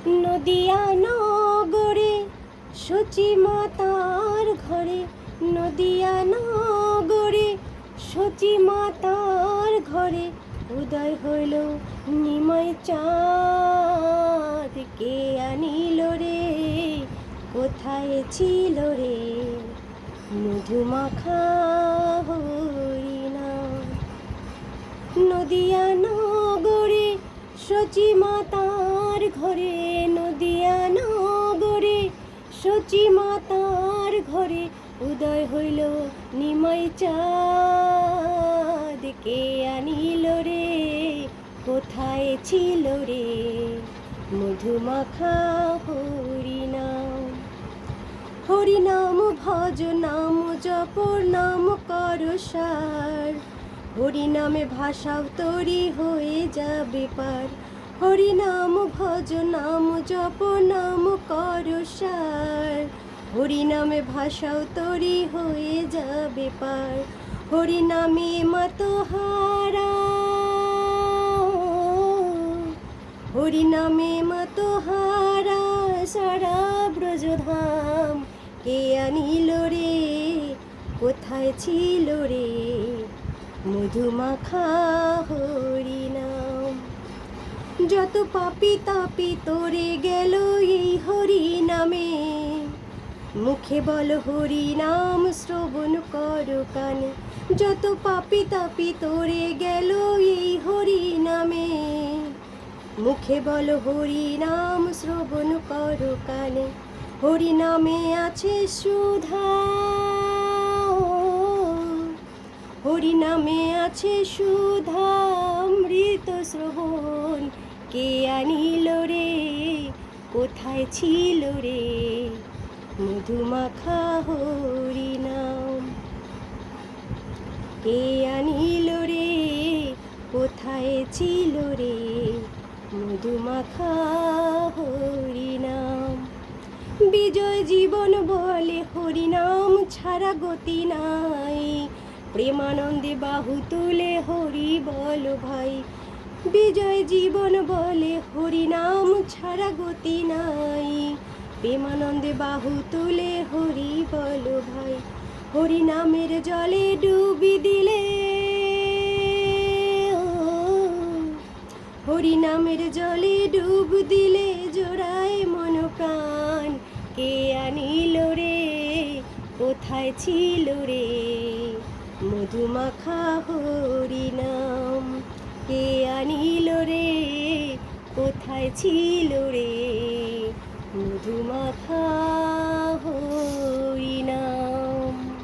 নদিয়া নগরে সচি মাতার ঘরে, নদিয়া নগরে সচি মাতার ঘরে উদয় হইল নিমাই চাঁদ। কে আনিল রে, কোথায় ছিল রে, মধুমাখা হরিনাম। নদিয়া নগরে সচি মাতার ঘরে, নদিয়া নগরে সচি মাতার ঘরে উদয় হইল নিমাই চাঁদ। কে আনিল রে, কোথায় ছিল রে, মধুমাখা হরিনাম। হরিনাম ভজ, নাম জপ, নাম কর সার, হরিনামে ভাষাও তরি হয়ে যাবে পার। হরিনাম ভজ, নাম জপ, নাম কর সার, হরিনামে ভাষাও তরি হয়ে যাবে পার। হরিনামে মাতোহারা, হরিনামে মাতোহারা সারা ব্রজধাম। কে আনিল রে, কোথায় ছিল রে, মধুমাখা হরিনাম। যত পাপি তাপি তোরে গেল এই হরিনামে, মুখে বল হরিনাম শ্রবণ কর কানে। যত পাপি তাপি তোরে গেল এই হরিনামে, মুখে বল হরিনাম শ্রবণ কর কানে। হরিনামে আছে সুধা, হরিনামে আছে সুধা অমৃত শ্রবণ। কে আনিল রে, কোথায় ছিল রে, মধুমাখা হরিনাম। কে আনিল রে, কোথায় ছিল রে, মধুমাখা হরিনাম। বিজয় জীবন বলে হরিনাম ছাড়া গতি নাই, প্রেমানন্দে বাহু তুলে হরি বল ভাই। বিজয় জীবন বলে হরিনাম ছাড়া গতি নাই, প্রেমানন্দে বাহু তুলে হরি বল ভাই। হরিনামের জলে ডুবি দিলে, হরিনামের জলে ডুব দিলে জোড়ায় মন প্রাণ। কে আনিল রে, কোথায় ছিল রে, মধুমাখা হরিনাম। কে আনিল রে, কোথায় ছিল রে, মধুমাখা হরিনাম।